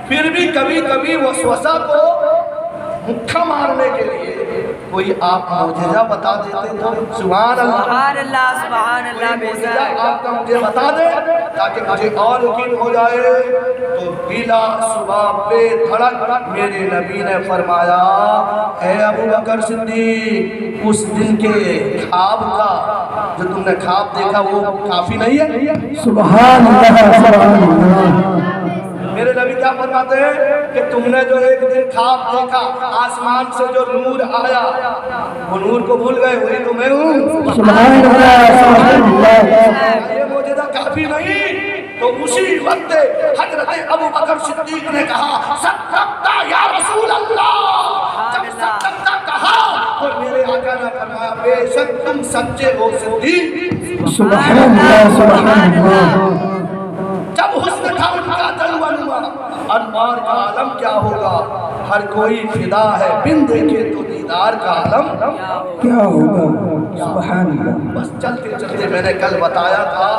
S3: پھر بھی کبھی کبھی وسوسہ کو مکھا مارنے کے لیے کوئی آپ معجزہ بتا دیتے تو سبحان اللہ
S4: سبحان اللہ بے
S3: معجزہ
S4: شک
S3: آپ کا مجھے بتا دے تاکہ مجھے اور یقین ہو جائے۔ تو بلا صبح بے دھڑک میرے نبی نے فرمایا اے ابوبکر صدیق، اس دن کے خواب کا جو تم نے خواب دیکھا وہ کافی نہیں ہے؟
S2: سبحان اللہ سبحان اللہ۔
S3: میرے نبی کیا فرماتے ہیں کہ تم نے جو ایک دن خواب دیکھا، آسمان سے جو نور آیا، وہ نور کو بھول گئے، وہی تو میں ہوں۔
S2: سبحان اللہ سبحان اللہ۔
S3: یہ معجزہ کافی نہیں، تو اسی وقت حضرت ابوبکر صدیق نے کہا صدقتا یا رسول اللہ۔ جب صدقتا کہا تو میرے آقا نے فرمایا بے شک تم سچے ہو صدیق۔
S2: سبحان اللہ سبحان اللہ۔
S3: جب حسن تھا ان کا جلوہ نما، انوار کا عالم کیا ہوگا، ہر کوئی فدا ہے بن دیکھے تو دیدار کا عالم
S2: کیا ہوگا؟ سبحان اللہ۔
S3: بس چلتے چلتے میں نے کل بتایا تھا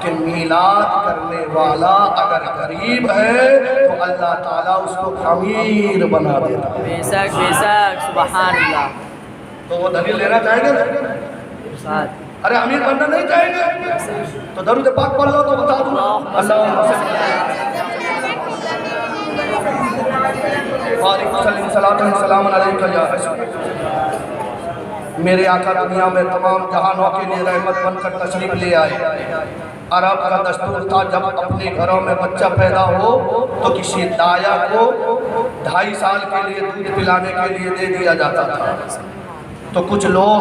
S3: کہ میلاد کرنے والا اگر غریب ہے تو اللہ تعالیٰ اس کو امیر بنا دیتا ہے۔
S4: بے شک سبحان اللہ۔
S3: تو وہ دلیل لینا چاہیں گے نا؟ ارے امیر بننا نہیں چاہیں گے تو درود پاک پڑھ لو تو بتا دوں۔ اللہ سلام علیکہ یا رسول۔ میرے آقا دنیا میں تمام جہانوں کے لیے رحمت بن کر تشریف لے آئے۔ عرب کا دستور تھا جب اپنے گھروں میں بچہ پیدا ہو تو کسی دایا کو 2.5 سال کے لیے دودھ پلانے کے لیے دے دیا جاتا تھا۔ تو کچھ لوگ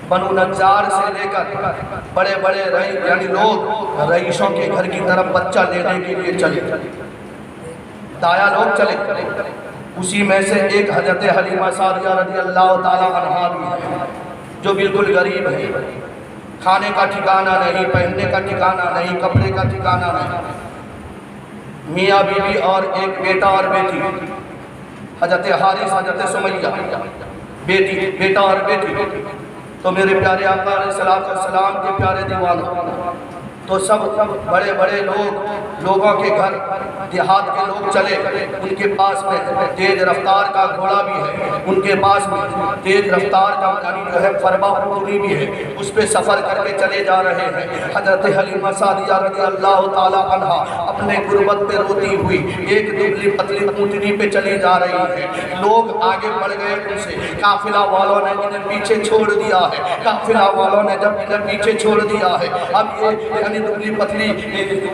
S3: بنو نجار سے لے کر بڑے بڑے یعنی لوگ رئیسوں کے گھر کی طرف بچہ لینے کے لیے چلے، دایا لوگ چلے، اسی میں سے ایک حضرت حلیمہ سعدیہ رضی اللہ تعالیٰ عنہا بھی ہے جو بالکل غریب ہے، کھانے کا ٹھکانہ نہیں، پہننے کا ٹھکانہ نہیں، کپڑے کا ٹھکانہ نہیں، میاں بیوی اور ایک بیٹا اور بیٹی، حضرت حارث حضرت سمیہ، بیٹا اور بیٹی۔ تو میرے پیارے آقا علیہ السلام کے پیارے دیوانوں، تو سب بڑے بڑے لوگوں کے گھر دیہات کے لوگ چلے، ان کے پاس میں تیز رفتار کا گھوڑا بھی ہے، ان کے پاس میں تیز رفتار کا یعنی جو ہے فربا اونٹنی بھی ہے، اس پہ سفر کر کے چلے جا رہے ہیں۔ حضرت حلیمہ سعدیہ رضی اللہ تعالی عنہ اپنے غربت پہ روتی ہوئی ایک دبلی پتلی اونٹنی پہ چلی جا رہی ہے، لوگ آگے بڑھ گئے ان سے، قافلہ والوں نے انہیں پیچھے چھوڑ دیا ہے، قافلہ والوں نے جب انہیں پیچھے چھوڑ دیا ہے، اب یہ یعنی دبلی پتلی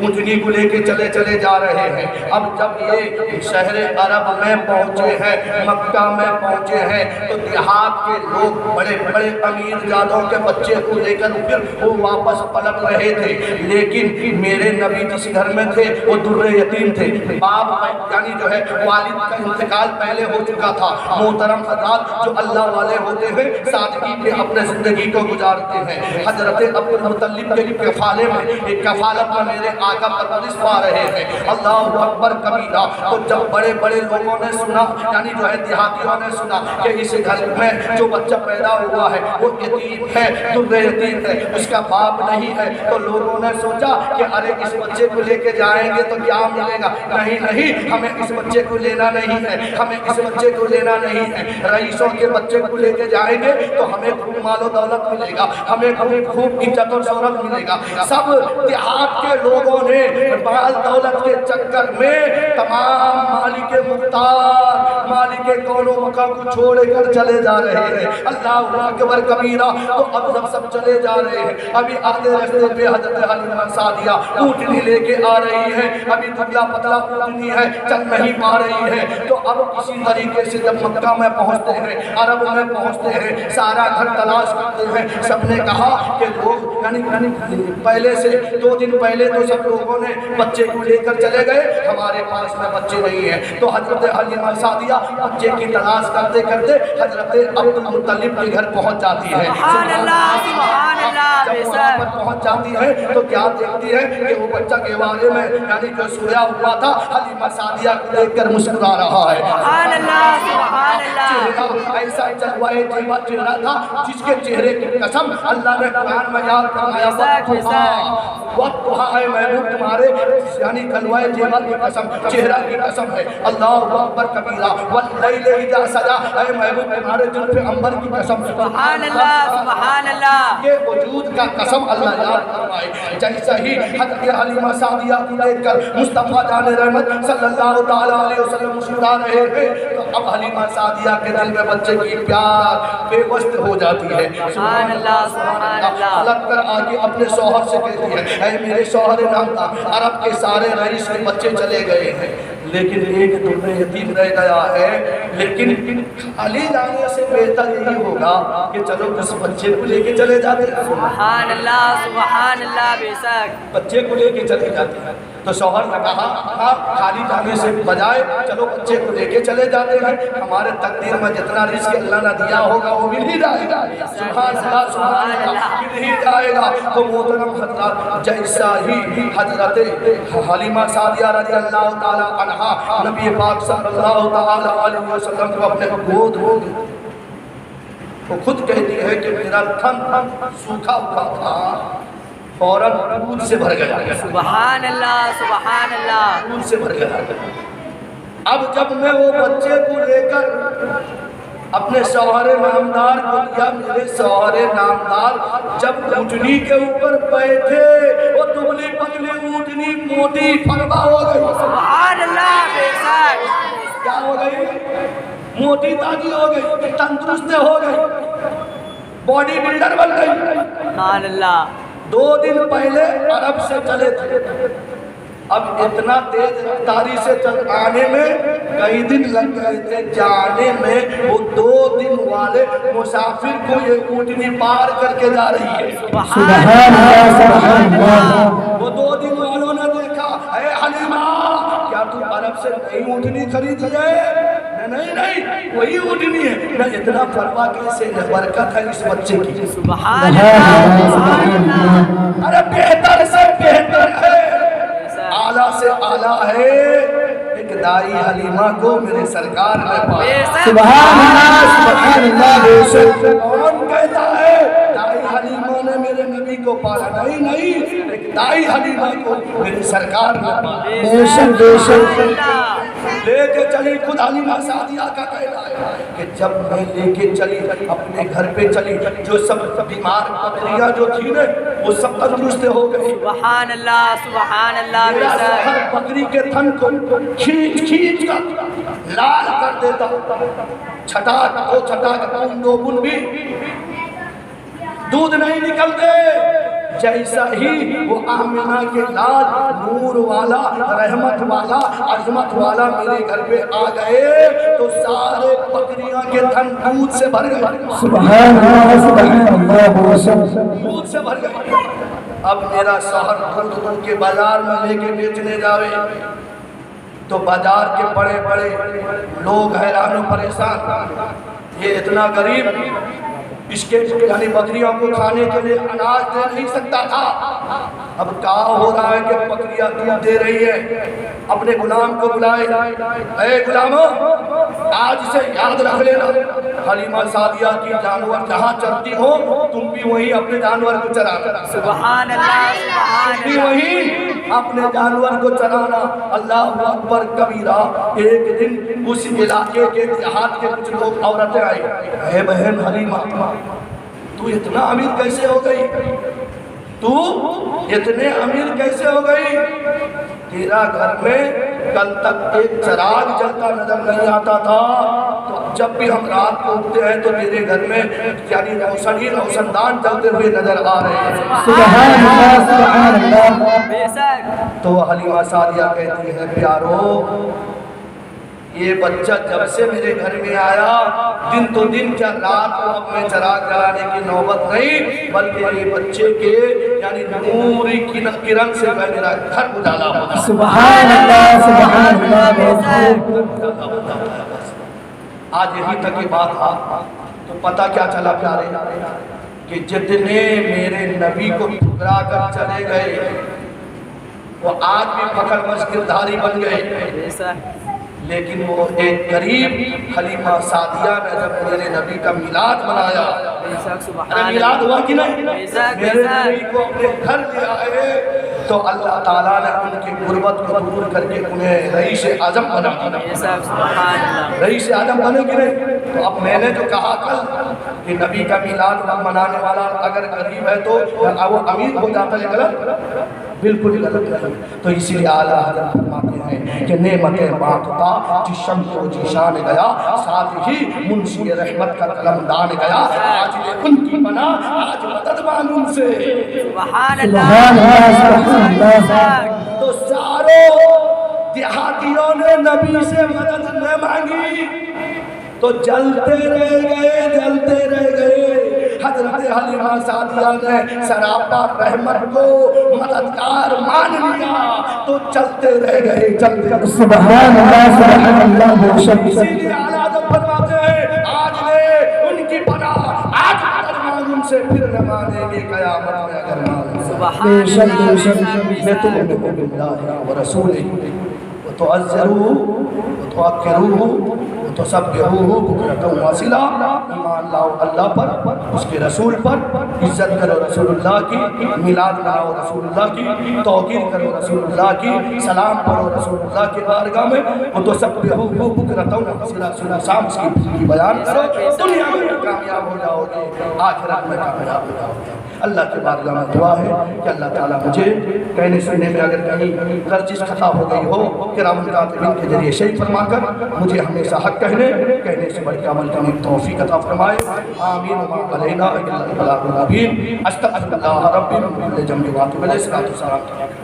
S3: اونٹنی کو لے کے چلے جا رہے ہیں۔ اب جب یہ شہر عرب میں پہنچے ہیں، مکہ میں پہنچے ہیں، تو دیہات کے لوگ بڑے بڑے امیر جادوں کے بچے کو لے کر پھر وہ واپس پلٹ رہے تھے، لیکن میرے نبی جس گھر میں تھے وہ در یتیم تھے، باپ یعنی جو ہے والد کا انتقال پہلے ہو چکا تھا۔ محترم حضرات، جو اللہ والے ہوتے ہیں سادگی پہ اپنے زندگی کو گزارتے ہیں۔ حضرت عبد المطلب کے کفالے میں ایک کفالت میں میرے آقا پرورش پا رہے ہیں، اللہ اکبر کبیرہ۔ تو جب بڑے بڑے لوگوں نے سنا، یعنی جو ہے دیہاتیوں نے سنا کہ اس گھر میں جو بچہ پیدا ہوا ہے وہ یتیم ہے، در یتیم ہے، اس کا باپ نہیں ہے، تو لوگوں نے سوچا کہ ارے اس بچے کو لے کے جائیں گے تو کیا ملے گا؟ نہیں، ہمیں اس بچے کو لینا نہیں ہے، ہمیں اس بچے کو لینا نہیں ہے۔ رئیسوں کے بچے کو لے کے جائیں گے تو ہمیں خوب مال و دولت ملے گا، ہمیں خوب عزت و شہرت ملے گا۔ سب دیہات کے لوگوں نے مال دولت کے چکر میں تمام مالک مختار، مالک کون و مکان کو چھوڑ کر چلے جا رہے ہیں۔ اللہ اکبر کبیرہ۔ تو اب سب چلے جا رہے ہیں، ابھی آدھے راستے پہ حضرت حلیمہ سعدیہ اونٹنی لے کے آ رہی ہے، ابھی دبلا پتلا اونٹنی ہے، چل نہیں پا رہی ہے۔ تو اب کسی طریقے سے جب مکہ میں پہنچتے ہیں، عرب میں پہنچتے ہیں، سارا گھر تلاش کرتے ہیں، سب نے کہا کہ لوگ یعنی پہلے سے 2 دن پہلے تو سب لوگوں نے بچے کو لے کر چلے گئے، ہمارے پاس میں بچے نہیں ہیں۔ تو حضرت حلیمہ سعدیہ بچے کی تلاش کرتے کرتے حضرت عبد المطلب کے گھر پہنچ جاتی ہے۔
S4: سبحان اللہ، سبحان اللہ۔
S3: جب وہاں پر پہنچ جاتی ہے تو کیا دیکھتی ہے کہ وہ بچہ گہوارے میں یعنی جو سویا ہوا تھا، حلیمہ سعدیہ کو دیکھ کر مسکرا رہا ہے۔
S4: سبحان اللہ، سبحان اللہ۔
S3: چہرہ ایسا جلوائے جیبا چہرہ تھا جس کے چہرے کی قسم اللہ نے قرآن میں یاد فرمایا، وقت وہاں ہے محبوب تمہارے یعنی جلوائے جیبا کی قسم، چہرہ کی قسم ہے، اللہ اکبر کبیرہ، واللیل اذا سجا، اے محبوب تمہارے دل پہ عنبر کی قسم،
S4: سبحان اللہ، سبحان اللہ۔
S3: یہ وجود کا قسم اللہ یاد فرمائے۔ جیسا ہی حضرت حلیمہ سعدیہ کو دیکھ کر مصطفیٰ جان رحمت صلی اللہ تعالیٰ علیہ وسلم مسکرا رہے ہیں، تو اب حلیمہ سعدیہ کے دل میں بچے کی پیار بے وسط ہو جاتی ہے۔
S4: سبحان اللہ، سبحان اللہ۔
S3: لگ کر آگے اپنے شوہر سے کہتی ہے، اے میرے شوہر نامدار، عرب کے سارے رئیس کے بچے چلے گئے ہیں، لیکن ایک در یتیم رہ گیا ہے، لیکن علی جانے سے بہتر یہی ہوگا کہ چلو اس بچے کو لے کے چلے جاتے ہیں۔
S4: سبحان اللہ، سبحان اللہ، بے شک۔
S3: بچے کو لے کے چلے جاتے ہیں۔ تو شوہر نے کہا ہاں، خالی جانے سے بجائے چلو بچے کو لے کے چلے جاتے ہیں، ہمارے تقدیر میں جتنا رزق اللہ نے دیا ہوگا وہ مل ہی جائے گا۔ سبحان اللہ، سبحان اللہ، مل ہی جائے گا۔ تو محترم حضرات، جیسا ہی حضرت حلیمہ سعدیہ رضی اللہ تعالی عنہا نبی پاک صلی اللہ تعالی علیہ وسلم کو اپنے گود ہو گئی، وہ خود کہتی ہے کہ میرا تھن سوکھا ہوا تھا، فوراً دودھ سے بھر گیا۔
S4: سبحان اللہ، سبحان اللہ۔
S3: دودھ سے بھر گیا۔ اب جب میں وہ بچے کو لے کر اپنے شوہر نامدار کو دیا، میرے شوہر نامدار جب اونٹنی کے اوپر بیٹھے، وہ دبلی پتلی اونٹنی موٹی فربا ہو گئی۔
S4: سبحان اللہ، بے شک۔
S3: کیا ہو گئی؟ موٹی تازی ہو گئی، تندرست ہو گئی، باڈی بلڈر بن گئی۔
S4: سبحان اللہ۔
S3: 2 دن پہلے عرب سے چلے تھے، اب اتنا تیز رفتاری سے آنے میں کئی دن لگ گئے تھے، جانے میں وہ 2 دن والے مسافر کو یہ اونٹنی پار کر کے جا رہی ہے۔
S4: سبحان اللہ، سبحان اللہ۔
S3: وہ 2 دن والوں نے دیکھا، اے حلیمہ کیا تو عرب سے نئی اونٹنی خریدی ہے؟ نہیں، وہی اونٹنی ہے۔ نہ اتنا فرما کیسے برکت ہے اس بچے کی۔
S4: سبحان اللہ، سبحان اللہ۔
S3: ارے بہتر سے بہتر ہے، اعلیٰ سے اعلیٰ ہے، ایک دائی حلیمہ کو میرے سرکار نے پایا۔
S2: سبحان اللہ، سبحان اللہ۔
S3: کون کہتا ہے دائی حلیمہ نے میرے نبی کو پالا, نہیں ایک دائی حلیمہ کو میرے سرکار نے پالا.
S2: بے شک بے شک
S3: لے کے چلی. خود حلیمہ سعدیہ کا کہنا ہے کہ جب میں لے کے چلی اپنے گھر پہ چلی, جو سب بیمار بکریاں جو تھی نا وہ سب تندرست ہو گئی.
S4: سبحان اللہ سبحان اللہ. بے
S3: میرا
S4: شک
S3: ہر بکری کے تھن کو کھینچ کر لال کر دیتا. چھٹاک کو چھٹاک دو بن بھی دودھ نہیں نکلتے. جیسا ہی وہ آمنہ کے لال نور والا رحمت والا عظمت والا میرے گھر پہ آ گئے تو سارے بکریاں کے تھن دودھ سے بھر گئے.
S2: سبحان اللہ
S3: دودھ سے بھر گئے. اب میرا شوہر دودھ ان کے بازار میں لے کے بیچنے جاوے تو بازار کے بڑے بڑے لوگ حیران و پریشان. یہ اتنا غریب اس کے یعنی بکریوں کو کھانے کے لیے اناج دے نہیں سکتا تھا. اب کہا ہو رہا ہے کہ بکریاں دودھ دے رہی ہے. اپنے غلام کو بلائے, اے غلامو آج سے یاد رکھ لینا حلیمہ سعدیہ کی جانور جہاں چرتی ہو تم بھی وہیں اپنے جانور کو چرانا.
S4: سبحان اللہ سبحان
S3: بھی
S4: اللہ.
S3: وہیں اپنے جانور کو چرانا. اللہ اکبر کبیرہ. ایک دن اس علاقے کے دیہات کے کچھ لوگ عورتیں آئی, اے بہن حلیمہ تو اتنا امیر کیسے ہو گئی, تو اتنے امیر کیسے ہو گئی؟ تیرا گھر میں کل تک ایک چراغ جلتا نظر نہیں آتا تھا, تو جب بھی ہم رات کو اٹھتے ہیں تو تیرے گھر میں یعنی روشندان جلتے ہوئے نظر آ رہے ہیں.
S2: سبحان اللہ سبحان اللہ.
S4: بے شک
S3: تو حلیمہ سعدیہ کہتی ہے پیارو یہ بچہ جب سے میرے گھر میں آیا دن تو دن کیا رات کو اب میں چراغ جلانے کی نوبت نہیں بلکہ یہ بچے کے یعنی نوری کرن سے میں میرا گھر اجالا ہوتا.
S2: سبحان اللہ سبحان اللہ.
S3: آج یہی تک کی بات آ تو پتہ کیا چلا پیارے کہ جتنے میرے نبی کو ٹھکرا کر چلے گئے وہ آج بھی پکڑ مچ کرداری بن گئے.
S4: بے شک
S3: لیکن وہ ایک غریب حلیمہ سعدیہ نے جب میرے نبی کا میلاد منایا,
S4: بے شک سبحان
S3: ارے میلاد ہوا کہ نہیں,
S4: بے شک
S3: میرے نبی کو اپنے گھر لے آئے تو اللہ تعالیٰ نے ان کی غربت کو دور کر کے انہیں رئیس اعظم بنا دیا.
S4: بے شک سبحان اللہ.
S3: رئیس اعظم بنے کہ نہیں؟ تو اب میں نے جو کہا کل کہ نبی کا میلاد منانے والا اگر غریب ہے تو وہ امیر ہو جاتا ہے, غلط بالکل غلط ہے. تو اسی لیے اعلیٰ حضرت فرماتے ہیں کہ نعمتیں بانٹتا جشم کو جیشان گیا ساتھ ہی منشی رحمت کا قلم دان گیا. آج لے ان کی بنا آج مدد مانگ ان سے.
S4: سبحان
S2: سبحان اللہ سبحان اللہ.
S3: تو ساروں دیہاتیوں نے نبی سے مدد نہ مانگی تو جلتے رہ گئے. حضرت حلیمہ سعدیہ نے سراپا رحمت کو مددگار مان لیا تو چلتے رہ گئے.
S2: سبحان اللہ سبحان اللہ. بے شک
S3: اسی لیے اعلیٰ حضرت فرماتے ہیں آج لے ان کی پناہ آج مدد مانگ ان سے پھر نہ مانیں گے قیامت میں اگر مانیں.
S4: سبحان
S2: بے شک بے شک.
S3: میں تؤمنوا باللہ ورسولہ وتعزروه وتوقروه وتسبحوه بکرۃ واصیلا. ایمان لاؤ اللہ پر, اس کے رسول پر, عزت کرو رسول اللہ کی, میلاد مناؤ رسول اللہ کی, توقیر کرو رسول اللہ کی, سلام پڑھو رسول اللہ کی بارگاہ میں, وتسبحوه بکرۃ واصیلا. صبح شام اس کی بیان کرو. دنیا میں کامیاب ہو جاؤ گے, آخرت میں کامیاب ہو جاؤ گے. اللہ کے بارگاہ میں دعا ہے کہ اللہ تعالیٰ مجھے کہنے سننے میں اگر کہیں غلطی خطا ہو گئی ہو کرام کاتبین کے ذریعے شہید فرما کر مجھے ہمیشہ حق کہنے سے بڑھ کے عمل کرنے کی توفیق عطا فرمائے. آمین. وما علینا الا البلاغ المبین. استغفر اللہ ربی من کل ذنب واتوب الیہ. الصلاۃ والسلام.